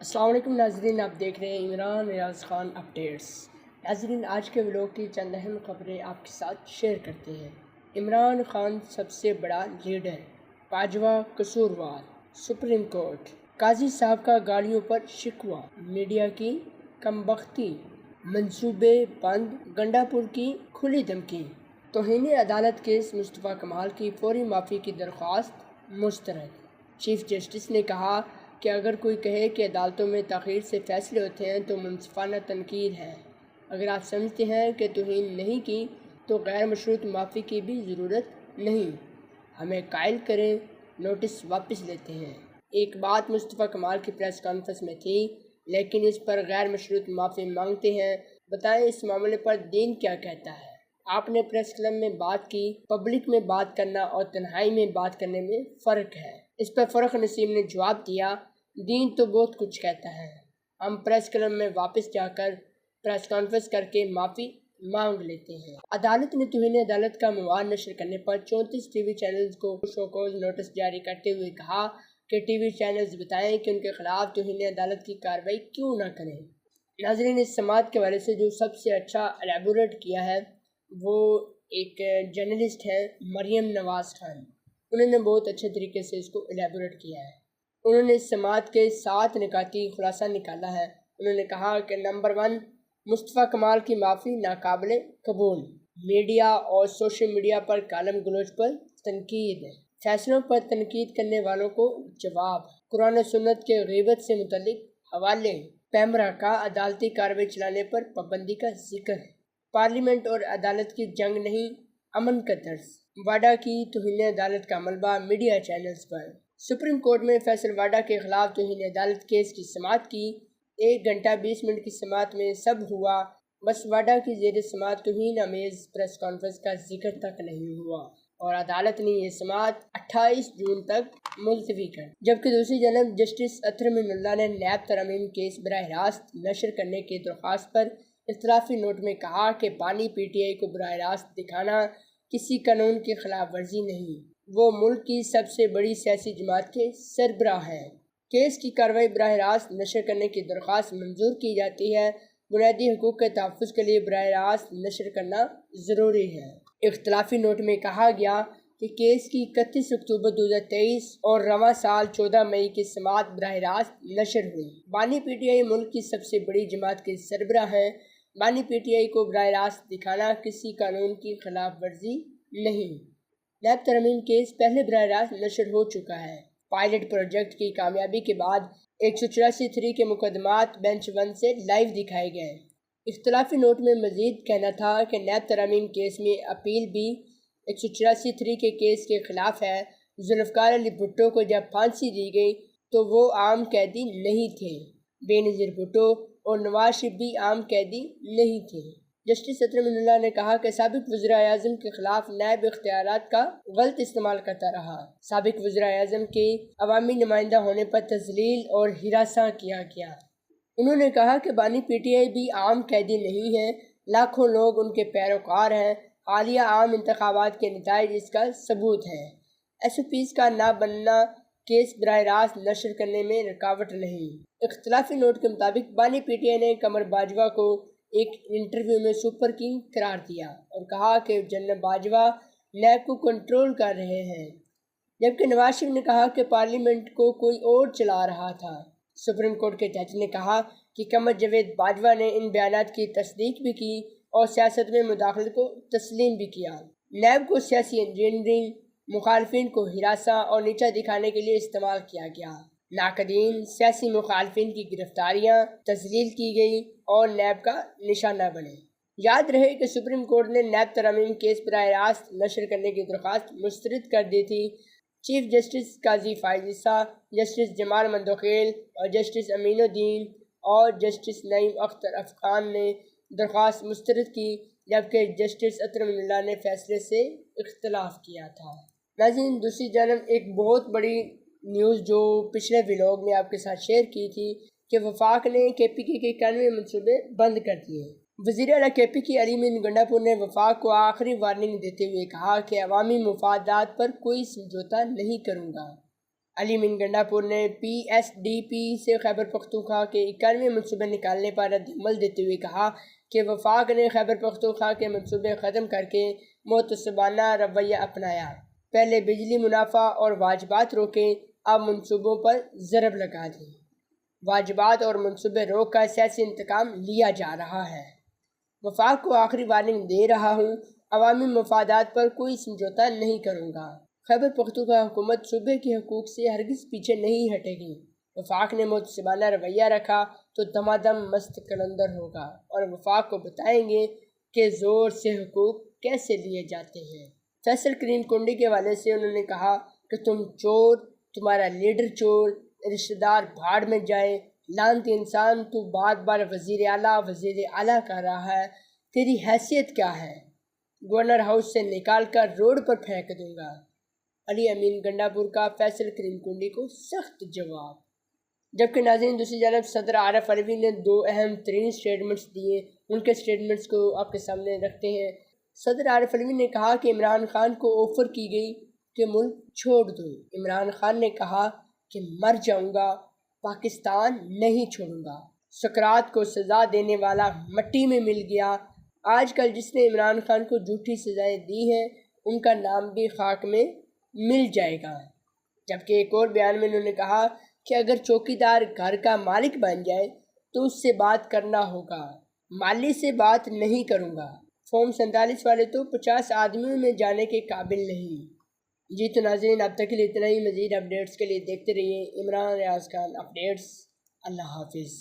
السلام علیکم ناظرین، آپ دیکھ رہے ہیں عمران ریاض خان اپڈیٹس۔ ناظرین، آج کے ولاگ کی چند اہم خبریں آپ کے ساتھ شیئر کرتے ہیں۔ عمران خان سب سے بڑا لیڈر، باجوہ قصوروار، سپریم کورٹ، قاضی صاحب کا گاڑیوں پر شکوہ، میڈیا کی کمبختی، منصوبے بند، گنڈا پور کی کھلی دھمکی، توہین عدالت کیس مصطفیٰ کمال کی فوری معافی کی درخواست مسترد۔ چیف جسٹس نے کہا کہ اگر کوئی کہے کہ عدالتوں میں تاخیر سے فیصلے ہوتے ہیں تو منصفانہ تنقید ہے۔ اگر آپ سمجھتے ہیں کہ توہین نہیں کی تو غیر مشروط معافی کی بھی ضرورت نہیں، ہمیں قائل کریں، نوٹس واپس لیتے ہیں۔ ایک بات مصطفیٰ کمال کی پریس کانفرنس میں تھی، لیکن اس پر غیر مشروط معافی مانگتے ہیں۔ بتائیں اس معاملے پر دین کیا کہتا ہے؟ آپ نے پریس کلب میں بات کی، پبلک میں بات کرنا اور تنہائی میں بات کرنے میں فرق ہے۔ اس پر فرق نسیم نے جواب دیا، دین تو بہت کچھ کہتا ہے، ہم پریس کلب میں واپس جا کر پریس کانفرنس کر کے معافی مانگ لیتے ہیں۔ عدالت نے توہین عدالت کا مواد نشر کرنے پر 34 ٹی وی چینلز کو شوکوز نوٹس جاری کرتے ہوئے کہا کہ ٹی وی چینلز بتائیں کہ ان کے خلاف توہین عدالت کی کارروائی کیوں نہ کریں۔ ناظرین، اس سماعت کے حوالے سے جو سب سے اچھا الیبوریٹ کیا ہے وہ ایک جرنلسٹ ہے مریم نواز خان۔ انہوں نے بہت اچھے طریقے سے اس کو الیبوریٹ کیا ہے۔ انہوں نے اس سماعت کے 7 نکاتی خلاصہ نکالا ہے۔ انہوں نے کہا کہ نمبر 1، مصطفیٰ کمال کی معافی ناقابل قبول، میڈیا اور سوشل میڈیا پر گالم گلوچ پر تنقید، فیصلوں پر تنقید کرنے والوں کو جواب، قرآن و سنت کے غیبت سے متعلق حوالے، پیمرا کا عدالتی کارروائی چلانے پر پابندی کا ذکر، پارلیمنٹ اور عدالت کی جنگ نہیں، امن کا درس، واڈا کی توہین عدالت کا ملبہ میڈیا چینلز پر۔ سپریم کورٹ میں فیصل واڈا کے خلاف توہین عدالت کیس کی سماعت کی 1 گھنٹہ 20 منٹ کی سماعت میں سب ہوا، بس واڈا کی زیر سماعت توہین آمیز پریس کانفرنس کا ذکر تک نہیں ہوا، اور عدالت نے یہ سماعت 28 جون تک ملتوی کر۔ جبکہ دوسری جانب جسٹس اطہر من اللہ نے نیب ترامیم کیس براہ راست نشر کرنے کی درخواست پر اختلافی نوٹ میں کہا کہ بانی پی ٹی آئی کو براہ راست دکھانا کسی قانون کی خلاف ورزی نہیں، وہ ملک کی سب سے بڑی سیاسی جماعت کے سربراہ ہیں۔ کیس کی کارروائی براہ راست نشر کرنے کی درخواست منظور کی جاتی ہے، بنیادی حقوق کے تحفظ کے لیے براہ راست نشر کرنا ضروری ہے۔ اختلافی نوٹ میں کہا گیا کہ کیس کی 31 اکتوبر 2023 اور رواں سال 14 مئی کی سماعت براہ راست نشر ہوئی۔ بانی پی ٹی آئی ملک کی سب سے بڑی جماعت کے سربراہ ہیں، بانی پی ٹی آئی کو براہ راست دکھانا کسی قانون کی خلاف ورزی نہیں۔ نیب ترمیم کیس پہلے براہ راست نشر ہو چکا ہے۔ پائلٹ پروجیکٹ کی کامیابی کے بعد 184(3) کے مقدمات بینچ 1 سے لائیو دکھائے گئے۔ اختلافی نوٹ میں مزید کہنا تھا کہ نیب ترمیم کیس میں اپیل بھی 184(3) کے کیس کے خلاف ہے۔ ذوالفقار علی بھٹو کو جب پھانسی دی گئی تو وہ عام قیدی نہیں تھے، بے نظیر بھٹو اور نواز شریف بھی عام قیدی نہیں تھے۔ جسٹس اطہر من اللہ نے کہا کہ سابق وزراء اعظم کے خلاف نیب اختیارات کا غلط استعمال کرتا رہا۔ سابق وزراء اعظم کے عوامی نمائندہ ہونے پر تذلیل اور ہراساں کیا گیا۔ انہوں نے کہا کہ بانی پی ٹی آئی بھی عام قیدی نہیں ہے، لاکھوں لوگ ان کے پیروکار ہیں، حالیہ عام انتخابات کے نتائج اس کا ثبوت ہیں۔ ایس او پیز کا نہ بننا کیس براہ راست نشر کرنے میں رکاوٹ نہیں۔ اختلافی نوٹ کے مطابق بانی پی ٹی آئی نے قمر باجوہ کو ایک انٹرویو میں سپر کنگ قرار دیا اور کہا کہ جنرل باجوہ نیب کو کنٹرول کر رہے ہیں، جبکہ نواز شریف نے کہا کہ پارلیمنٹ کو کوئی اور چلا رہا تھا۔ سپریم کورٹ کے جج نے کہا کہ قمر جاوید باجوہ نے ان بیانات کی تصدیق بھی کی اور سیاست میں مداخلت کو تسلیم بھی کیا۔ نیب کو سیاسی انجینئرنگ، مخالفین کو ہراساں اور نیچا دکھانے کے لیے استعمال کیا گیا۔ ناقدین، سیاسی مخالفین کی گرفتاریاں، تذلیل کی گئی اور نیب کا نشانہ بنے۔ یاد رہے کہ سپریم کورٹ نے نیب ترامیم کیس براہ راست نشر کرنے کی درخواست مسترد کر دی تھی۔ چیف جسٹس قاضی فائز عیسیٰ، جسٹس جمال مندوخیل اور جسٹس امین الدین اور جسٹس نعیم اختر افغان نے درخواست مسترد کی، جبکہ جسٹس اطہر من اللہ نے فیصلے سے اختلاف کیا تھا۔ ناظرین، دوسری جانب ایک بہت بڑی نیوز جو پچھلے ولاگ میں آپ کے ساتھ شیئر کی تھی کہ وفاق نے کے پی کے 91 منصوبے بند کر دیے۔ وزیر اعلیٰ کے پی کے علی مین گنڈا پور نے وفاق کو آخری وارننگ دیتے ہوئے کہا کہ عوامی مفادات پر کوئی سمجھوتہ نہیں کروں گا۔ علی امین گنڈاپور نے PSDP سے خیبر پختونخوا کے 91 منصوبے نکالنے پر رد عمل دیتے ہوئے کہا کہ وفاق نے خیبر پختونخوا کے منصوبے ختم کر کے محتسبانہ رویہ اپنایا۔ پہلے بجلی منافع اور واجبات روکیں، اب منصوبوں پر ضرب لگا دیں۔ واجبات اور منصوبے روک کر سیاسی انتقام لیا جا رہا ہے۔ وفاق کو آخری وارننگ دے رہا ہوں، عوامی مفادات پر کوئی سمجھوتہ نہیں کروں گا۔ خیبر پختونخوا حکومت صوبے کے حقوق سے ہرگز پیچھے نہیں ہٹے گی۔ وفاق نے محتسبانہ رویہ رکھا تو دمادم مست قلندر ہوگا اور وفاق کو بتائیں گے کہ زور سے حقوق کیسے لیے جاتے ہیں۔ فیصل کریم کنڈی کے حوالے سے انہوں نے کہا کہ تم چور، تمہارا لیڈر چور، رشتہ دار بھاڑ میں جائے، لعنتی انسان، تو بار بار وزیر اعلیٰ کر رہا ہے، تیری حیثیت کیا ہے؟ گورنر ہاؤس سے نکال کر روڈ پر پھینک دوں گا۔ علی امین گنڈاپور کا فیصل کریم کنڈی کو سخت جواب۔ جبکہ ناظرین دوسری جانب صدر عارف علوی نے 2 اہم ترین سٹیٹمنٹس دیے، ان کے سٹیٹمنٹس کو آپ کے سامنے رکھتے ہیں۔ صدر عارف علوی نے کہا کہ عمران خان کو آفر کی گئی کہ ملک چھوڑ دو۔ عمران خان نے کہا کہ مر جاؤں گا، پاکستان نہیں چھوڑوں گا۔ سقراط کو سزا دینے والا مٹی میں مل گیا۔ آج کل جس نے عمران خان کو جھوٹی سزائیں دی ہیں، ان کا نام بھی خاک میں مل جائے گا۔ جبکہ ایک اور بیان میں انہوں نے کہا کہ اگر چوکیدار گھر کا مالک بن جائے تو اس سے بات کرنا ہوگا، مالی سے بات نہیں کروں گا۔ فارم 47 والے تو 50 آدمیوں میں جانے کے قابل نہیں۔ جی تو ناظرین اب تک کے لیے اتنا ہی۔ مزید اپڈیٹس کے لیے دیکھتے رہیے عمران ریاض خان اپڈیٹس۔ اللہ حافظ۔